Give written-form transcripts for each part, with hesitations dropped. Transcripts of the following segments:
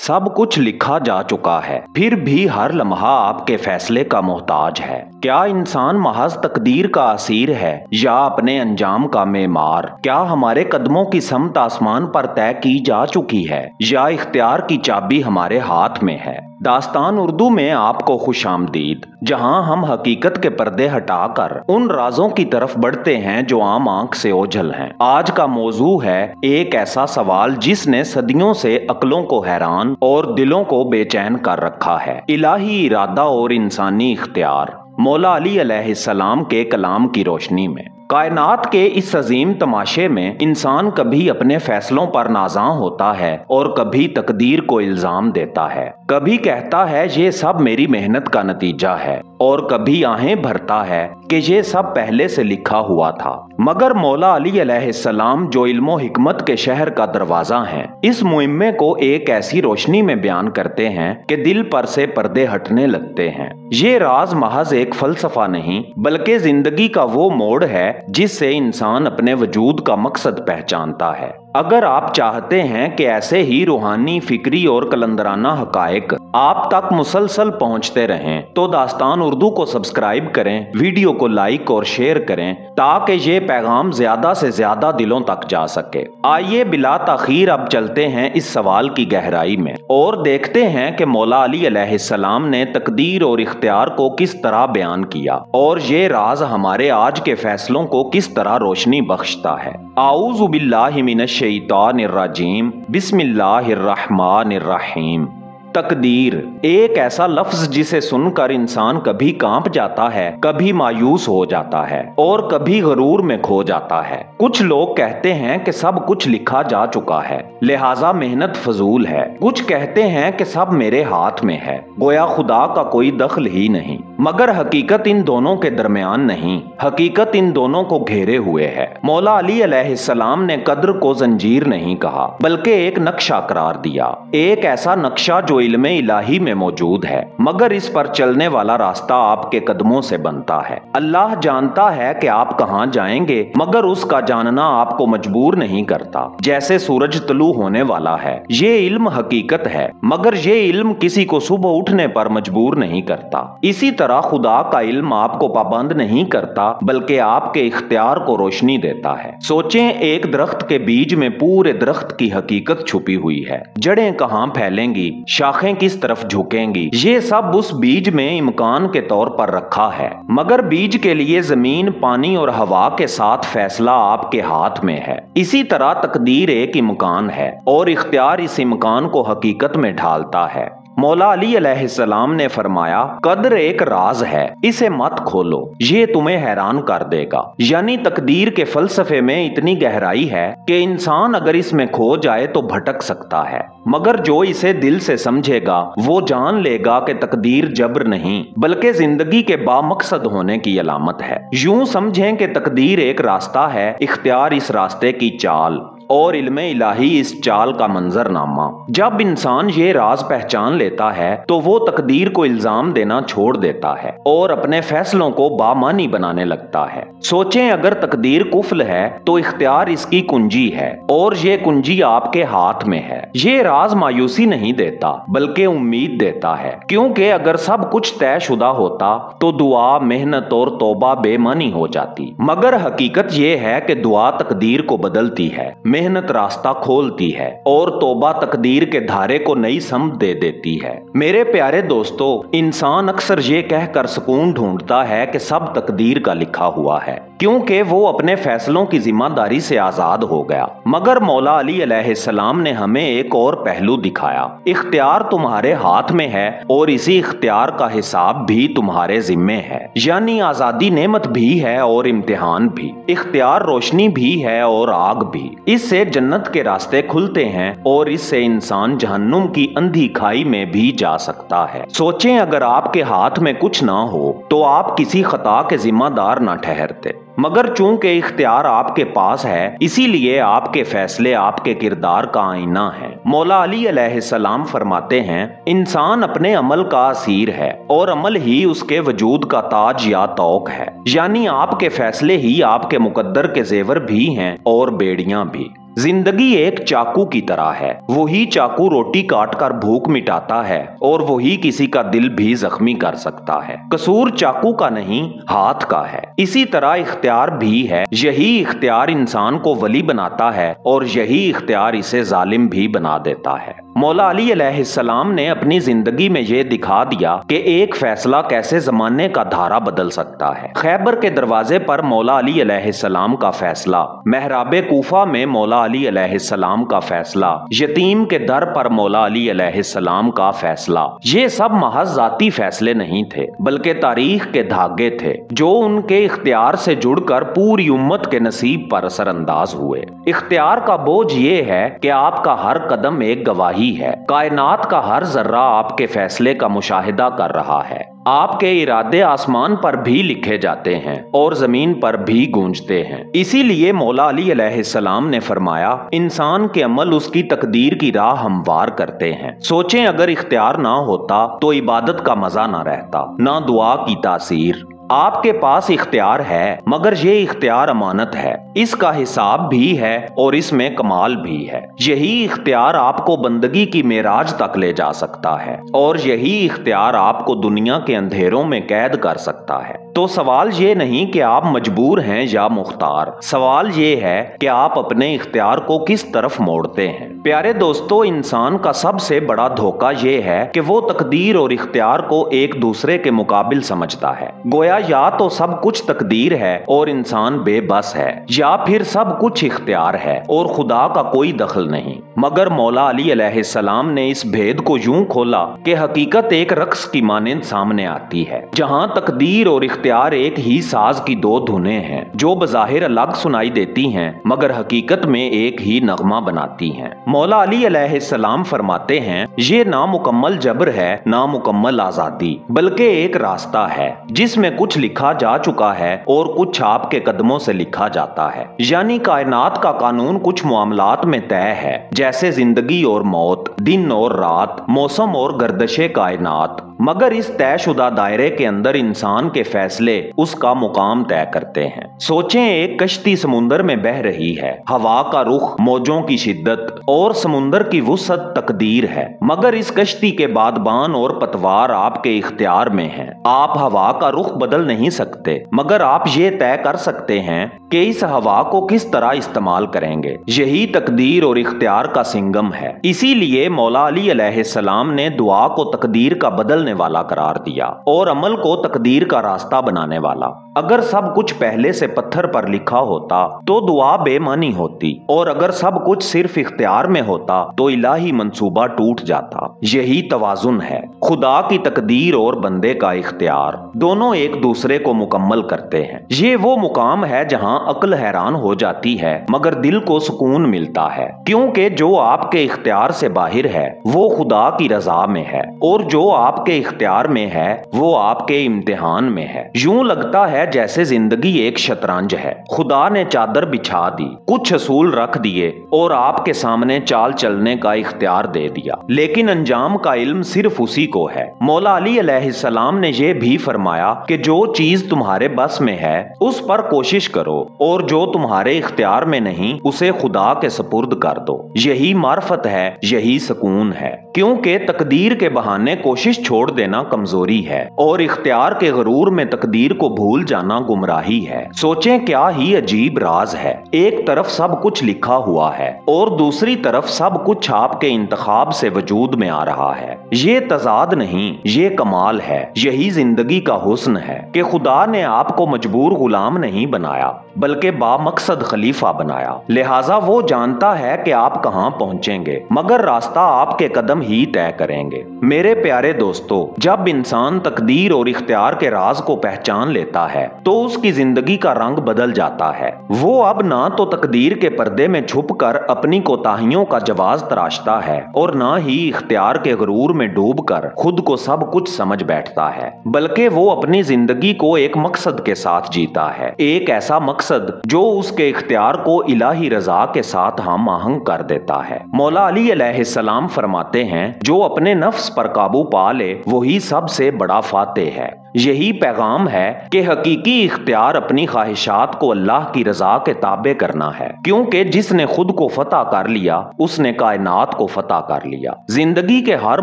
सब कुछ लिखा जा चुका है, फिर भी हर लम्हा आपके फैसले का मोहताज है। क्या इंसान महज तकदीर का असीर है या अपने अंजाम का मेमार? क्या हमारे कदमों की समत आसमान पर तय की जा चुकी है या इख्तियार की चाबी हमारे हाथ में है? दास्तान उर्दू में आपको खुशामदीद, जहां हम हकीकत के पर्दे हटाकर उन राजों की तरफ बढ़ते हैं जो आम आंख से ओझल हैं। आज का मौजू है एक ऐसा सवाल जिसने सदियों से अक्लों को हैरान और दिलों को बेचैन कर रखा है। इलाही इरादा और इंसानी इख्तियार। मौला अली अलैहिस्सलाम के कलाम की रोशनी में कायनात के इस अजीम तमाशे में इंसान कभी अपने फैसलों पर नाज़ां होता है और कभी तकदीर को इल्जाम देता है। कभी कहता है ये सब मेरी मेहनत का नतीजा है और कभी आहें भरता है कि ये सब पहले से लिखा हुआ था। मगर मौला अली अलैहिस्सलाम जो इल्मो हिकमत के शहर का दरवाजा हैं, इस मुहिम्मे को एक ऐसी रोशनी में बयान करते हैं कि दिल पर से पर्दे हटने लगते हैं। ये राज महज एक फलसफा नहीं बल्कि जिंदगी का वो मोड़ है जिससे इंसान अपने वजूद का मकसद पहचानता है। अगर आप चाहते हैं कि ऐसे ही रूहानी, फिक्री और कलंदराना हकायक आप तक मुसलसल पहुंचते रहें तो दास्तान उर्दू को सब्सक्राइब करें, वीडियो को लाइक और शेयर करें ताकि ये पैगाम ज्यादा से ज्यादा दिलों तक जा सके। आइए बिला ताखीर अब चलते हैं इस सवाल की गहराई में और देखते हैं कि मौला अली अलैहिस्सलाम ने तकदीर और इख्तियार को किस तरह बयान किया और ये राज हमारे आज के फैसलों को किस तरह रोशनी बख्शता है। आऊज़ु बिल्लाहि मिनश शैतानिर रजीम, बिस्मिल्लाहिर रहमानिर रहीम। तकदीर एक ऐसा लफ्ज जिसे सुनकर इंसान कभी कांप जाता है, कभी मायूस हो जाता है और कभी गरूर में खो जाता है। कुछ लोग कहते हैं कि सब कुछ लिखा जा चुका है, लिहाजा मेहनत फजूल है। कुछ कहते हैं कि सब मेरे हाथ में है, गोया खुदा का कोई दखल ही नहीं। मगर हकीकत इन दोनों के दरमियान नहीं, हकीकत इन दोनों को घेरे हुए है। मौला अली अलैहिस्सलाम ने कद्र को जंजीर नहीं कहा बल्कि एक नक्शा करार दिया, एक ऐसा नक्शा जो इल्मे इलाही में मौजूद है, मगर इस पर चलने वाला रास्ता आपके कदमों से बनता है। अल्लाह जानता है कि आप कहां जाएंगे, मगर उसका जानना आपको मजबूर नहीं करता। जैसे सूरज तलू होने वाला है, ये इल्म हकीकत है, मगर ये इल्म किसी को सुबह उठने पर मजबूर नहीं करता। इसी तरह खुदा का इल्म आपको पाबंद नहीं करता बल्कि आपके इख्तियार को रोशनी देता है। सोचें, एक दरख्त के बीज में पूरे दरख्त की हकीकत छुपी हुई है। जड़ें कहां फैलेंगी, शाखें किस तरफ झुकेंगी, ये सब उस बीज में इम्कान के तौर पर रखा है। मगर बीज के लिए जमीन, पानी और हवा के साथ फैसला आपके हाथ में है। इसी तरह तकदीर एक इम्कान है और इख्तियार इस इम्कान को हकीकत में ढालता है। मौला अली अलैहिस्सलाम ने फरमाया, कद्र एक राज है, इसे मत खोलो, ये तुम्हें हैरान कर देगा। यानी तकदीर के फलसफे में इतनी गहराई है कि इंसान अगर इसमें खो जाए तो भटक सकता है, मगर जो इसे दिल से समझेगा वो जान लेगा कि तकदीर जबर नहीं बल्कि जिंदगी के बामकसद होने की अलामत है। यूं समझें कि तकदीर एक रास्ता है, इख्तियार इस रास्ते की चाल और इल्मे इलाही इस चाल का मंजरनामा। जब इंसान ये राज पहचान लेता है तो वो तकदीर को इल्जाम देना छोड़ देता है और अपने फैसलों को बामानी बनाने लगता है। सोचें, अगर तकदीर कुफल है तो इख्तियार इसकी कुंजी है और ये कुंजी आपके हाथ में है। ये राज मायूसी नहीं देता बल्कि उम्मीद देता है, क्योंकि अगर सब कुछ तयशुदा होता तो दुआ, मेहनत और तौबा बेमानी हो जाती। मगर हकीकत ये है कि दुआ तकदीर को बदलती है, मेहनत रास्ता खोलती है और तौबा तकदीर के धारे को नई समत दे देती है। मेरे प्यारे दोस्तों, इंसान अक्सर ये कहकर सुकून ढूंढता है कि सब तकदीर का लिखा हुआ है, क्योंकि वो अपने फैसलों की जिम्मेदारी से आजाद हो गया। मगर मौला अली अलैहिस्सलाम ने हमें एक और पहलू दिखाया। इख्तियार तुम्हारे हाथ में है और इसी इख्तियार का हिसाब भी तुम्हारे जिम्मे है। यानी आजादी नेमत भी है और इम्तिहान भी, इख्तियार रोशनी भी है और आग भी। इससे जन्नत के रास्ते खुलते हैं और इससे इंसान जहन्नुम की अंधी खाई में भी जा सकता है। सोचें, अगर आपके हाथ में कुछ ना हो तो आप किसी खता के जिम्मेदार ना ठहरते, मगर चूंकि इख्तियार आपके पास है इसीलिए आपके फैसले आपके किरदार का आईना है। मौला अली अलैहिस्सलाम फरमाते हैं, इंसान अपने अमल का असीर है और अमल ही उसके वजूद का ताज या तौक है। यानी आपके फैसले ही आपके मुकद्दर के जेवर भी हैं और बेड़ियां भी। जिंदगी एक चाकू की तरह है। वही चाकू रोटी काट कर भूख मिटाता है और वही किसी का दिल भी जख्मी कर सकता है। कसूर चाकू का नहीं, हाथ का है। इसी तरह इख्तियार भी है। यही इख्तियार इंसान को वली बनाता है और यही इख्तियार इसे जालिम भी बना देता है। मौला अली अलैहिस्सलाम ने अपनी जिंदगी में यह दिखा दिया कि एक फैसला कैसे जमाने का धारा बदल सकता है। खैबर के दरवाजे पर मौला अली अलैहिस्सलाम का फैसला, महराबे कूफा में मौला अली अलैहिस्सलाम का फैसला, यतीम के दर पर मौला अली अलैहिस्सलाम का फैसला, ये सब महज जाती फैसले नहीं थे बल्कि तारीख के धागे थे जो उनके इख्तियार से जुड़कर पूरी उम्मत के नसीब पर असरअंदाज हुए। इख्तियार का बोझ ये है कि आपका हर कदम एक गवाही है। कायनात का हर जर्रा आपके फैसले का मुशाहिदा कर रहा है। आपके इरादे आसमान पर भी लिखे जाते हैं और जमीन पर भी गूंजते हैं। इसीलिए मौला अली अलैहिस्सलाम ने फरमाया, इंसान के अमल उसकी तकदीर की राह हमवार करते हैं। सोचें अगर इख्तियार ना होता तो इबादत का मजा ना रहता, ना दुआ की तासीर। आपके पास इख्तियार है मगर ये इख्तियार अमानत है, इसका हिसाब भी है और इसमें कमाल भी है। यही इख्तियार आपको बंदगी की मेराज तक ले जा सकता है और यही इख्तियार आपको दुनिया के अंधेरों में कैद कर सकता है। तो सवाल ये नहीं कि आप मजबूर हैं या मुख्तार, सवाल ये है कि आप अपने इख्तियार को किस तरफ मोड़ते हैं। प्यारे दोस्तों, इंसान का सबसे बड़ा धोखा ये है कि वो तकदीर और इख्तियार को एक दूसरे के मुकाबिल समझता है। गोया या तो सब कुछ तकदीर है और इंसान बेबस है, या फिर सब कुछ इख्तियार है और खुदा का कोई दखल नहीं। मगर मौला अली अलैहिस्सलाम ने इस भेद को यूं खोला कि हकीकत एक रक्स की मानिंद सामने आती है, जहां तकदीर और इख्तियार एक ही साज की दो धुनें हैं जो बज़ाहिर अलग सुनाई देती हैं मगर हकीकत में एक ही नगमा बनाती हैं। मौला अली अलैहिस्सलाम फरमाते हैं, ये नामुकम्मल जबर है, नामुकम्मल आजादी, बल्कि एक रास्ता है जिसमें कुछ लिखा जा चुका है और कुछ आपके कदमों से लिखा जाता है। यानी कायनात का कानून कुछ मामलात में तय है, जैसे जिंदगी और मौत, दिन और रात, मौसम और गर्दशे कायनात। मगर इस तयशुदा दायरे के अंदर इंसान के फैसले उसका मुकाम तय करते हैं। सोचें, एक कश्ती समुंदर में बह रही है, हवा का रुख, मौजों की शिद्दत और समुंदर की वुसअत तकदीर है, मगर इस कश्ती के बादबान और पतवार आपके इख्तियार में हैं। आप हवा का रुख बदल नहीं सकते मगर आप ये तय कर सकते हैं कि इस हवा को किस तरह इस्तेमाल करेंगे। यही तकदीर और इख्तियार का सिंगम है। इसीलिए मौला अली अलैहिस्सलाम ने दुआ को तकदीर का बदलने वाला करार दिया और अमल को तकदीर का रास्ता बनाने वाला। अगर सब कुछ पहले से पत्थर पर लिखा होता तो दुआ बेमानी होती और अगर सब कुछ सिर्फ इख्तियार में होता तो इलाही मंसूबा टूट जाता। यही तवाजुन है। खुदा की तकदीर और बंदे का इख्तियार दोनों एक दूसरे को मुकम्मल करते हैं। ये वो मुकाम है जहां अक्ल हैरान हो जाती है मगर दिल को सुकून मिलता है, क्योंकि जो आपके इख्तियार से बाहर है वो खुदा की रजा में है और जो आपके इख्तियार में है वो आपके इम्तिहान में है। यूं लगता है जैसे जिंदगी एक शतरंज है। खुदा ने चादर बिछा दी, कुछ असूल रख दिए और आपके सामने चाल चलने का इख्तियार दे दिया, लेकिन अंजाम का इल्म सिर्फ उसी को है। मौला अली अलैहिस्सलाम ने यह भी फरमाया कि जो चीज तुम्हारे बस में है उस पर कोशिश करो और जो तुम्हारे इख्तियार में नहीं उसे खुदा के सपुर्द कर दो। यही मार्फत है, यही सुकून है, क्योंकि तकदीर के बहाने कोशिश छोड़ देना कमजोरी है और इख्तियार के गरूर में तकदीर को भूल जाना गुमराही है। सोचें, क्या ही अजीब राज है। एक तरफ सब कुछ लिखा हुआ है और दूसरी तरफ सब कुछ आपके इंतखाब से वजूद में आ रहा है। ये तजाद नहीं, ये कमाल है। यही जिंदगी का हुस्न है कि खुदा ने आपको मजबूर गुलाम नहीं बनाया बल्कि बामकसद खलीफा बनाया। लिहाजा वो जानता है कि आप कहां पहुंचेंगे मगर रास्ता आपके कदम ही तय करेंगे। मेरे प्यारे दोस्तों, जब इंसान तकदीर और इख्तियार के राज को पहचान लेता है तो उसकी जिंदगी का रंग बदल जाता है। वो अब ना तो तकदीर के पर्दे में छुपकर अपनी कोताहियों का जवाज तराशता है और ना ही इख्तियार के गरूर में डूबकर खुद को सब कुछ समझ बैठता है, बल्कि वो अपनी जिंदगी को एक मकसद के साथ जीता है। एक ऐसा मकसद जो उसके इख्तियार को इलाही रजा के साथ हम आहंग कर देता है। मौला अली अलैहिस्सलाम फरमाते हैं, जो अपने नफ्स पर काबू पा ले वही सबसे बड़ा फातेह है। यही पैगाम है कि हकीकी इख्तियार अपनी ख्वाहिशात को अल्लाह की रजा के ताबे करना है, क्योंकि जिसने खुद को फतह कर लिया उसने कायनात को फतह कर लिया। जिंदगी के हर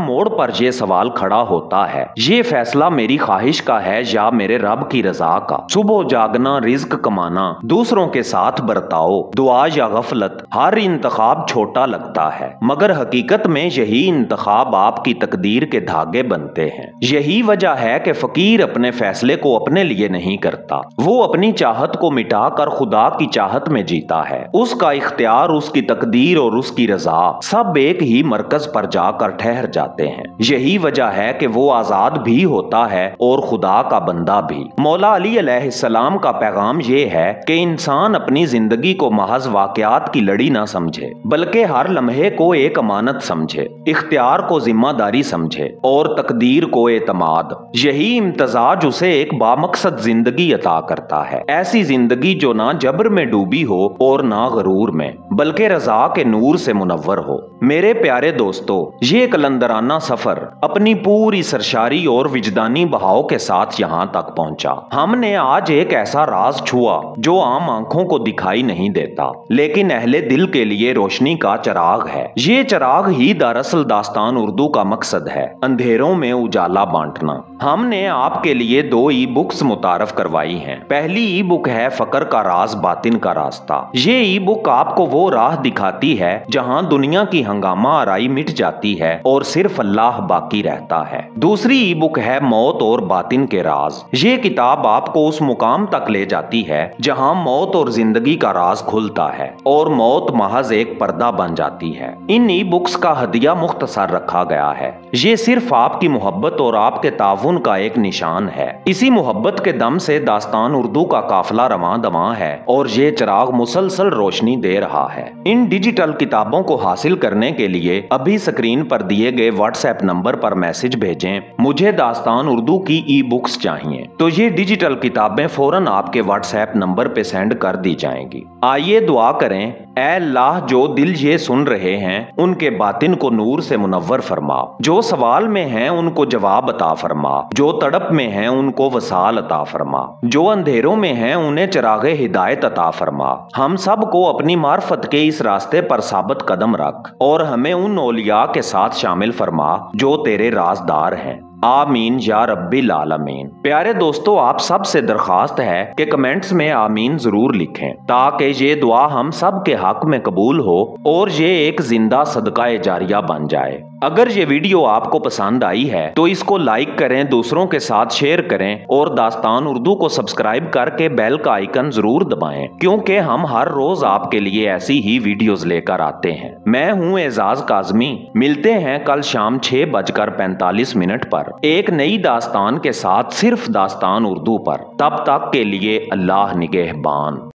मोड़ पर यह सवाल खड़ा होता है, ये फैसला मेरी ख्वाहिश का है या मेरे रब की रजा का। सुबह जागना, रिज्क कमाना, दूसरों के साथ बर्ताओ, दुआ या गफलत, हर इंतखाब छोटा लगता है, मगर हकीकत में यही इंतखाब आपकी तकदीर के धागे बनते हैं। यही वजह है कि फकीर अपने फैसले को अपने लिए नहीं करता, वो अपनी चाहत को मिटाकर खुदा की चाहत में जीता है। उसका इख्तियार, उसकी तकदीर और उसकी रजा सब एक ही मरकज पर जाकर ठहर जाते हैं। यही वजह है कि वो आजाद भी होता है और खुदा का बंदा भी। मौला अली अलैहिस्सलाम का पैगाम ये है कि इंसान अपनी जिंदगी को महज वाकयात की लड़ी ना समझे, बल्कि हर लम्हे को एक अमानत समझे, इख्तियार को जिम्मेदारी समझे और तकदीर को एतमाद। यही इम्तजाज उसे एक बामकसद जिंदगी अता करता है, ऐसी जिंदगी जो ना जबर में डूबी हो और ना गरूर में, बल्कि रजा के नूर से मुनव्वर हो। मेरे प्यारे दोस्तों, ये कलंदराना सफर अपनी पूरी सरशारी और विजदानी बहाव के साथ यहाँ तक पहुँचा। हमने आज एक ऐसा राज छुआ जो आम आंखों को दिखाई नहीं देता, लेकिन अहले दिल के लिए रोशनी का चिराग है। ये चिराग ही दरअसल दास्तान उर्दू का मकसद है, अंधेरों में उजाला बांटना। हमने आपके लिए 2 ई बुक्स मुतारफ करवाई हैं। पहली ई बुक है फकर का राज बातिन का रास्ता। ये ई बुक आपको वो राह दिखाती है जहां दुनिया की हंगामा आराई मिट जाती है और सिर्फ अल्लाह बाकी रहता है। दूसरी ई बुक है मौत और बातिन के राज। ये किताब आपको उस मुकाम तक ले जाती है जहां मौत और जिंदगी का राज खुलता है और मौत महज एक पर्दा बन जाती है। इन ई बुक्स का हदिया मुख्तसर रखा गया है। ये सिर्फ आपकी मोहब्बत और आपके ताउन का एक निशान है। इसी मोहब्बत के दम से दास्तान उर्दू का काफिला रवां दवां है और ये चिराग मुसलसल रोशनी दे रहा है। इन डिजिटल किताबों को हासिल करने के लिए अभी स्क्रीन पर दिए गए व्हाट्सएप नंबर पर मैसेज भेजें, मुझे दास्तान उर्दू की ई बुक्स चाहिए, तो ये डिजिटल किताबें फौरन आपके व्हाट्सएप नंबर पे सेंड कर दी जाएंगी। आइए दुआ करें, ऐ अल्लाह, जो दिल ये सुन रहे हैं उनके बातिन को नूर से मुनव्वर फरमा, जो सवाल में हैं उनको जवाब अता फरमा, जो तड़प में हैं उनको वसाल अता फरमा, जो अंधेरों में हैं उन्हें चिरागे हिदायत अता फरमा। हम सब को अपनी मार्फत के इस रास्ते पर साबित कदम रख और हमें उन औलिया के साथ शामिल फरमा जो तेरे राजदार हैं। आमीन या रब्बिल आलमीन। प्यारे दोस्तों, आप सब से दरखास्त है कि कमेंट्स में आमीन जरूर लिखें ताकि ये दुआ हम सब के हक में कबूल हो और ये एक जिंदा सदका जारिया बन जाए। अगर ये वीडियो आपको पसंद आई है तो इसको लाइक करें, दूसरों के साथ शेयर करें और दास्तान उर्दू को सब्सक्राइब करके बेल का आइकन जरूर दबाएं, क्योंकि हम हर रोज आपके लिए ऐसी ही वीडियोस लेकर आते हैं। मैं हूं एजाज काजमी। मिलते हैं कल शाम 6:45 पर एक नई दास्तान के साथ, सिर्फ दास्तान उर्दू पर। तब तक के लिए अल्लाह निगहबान।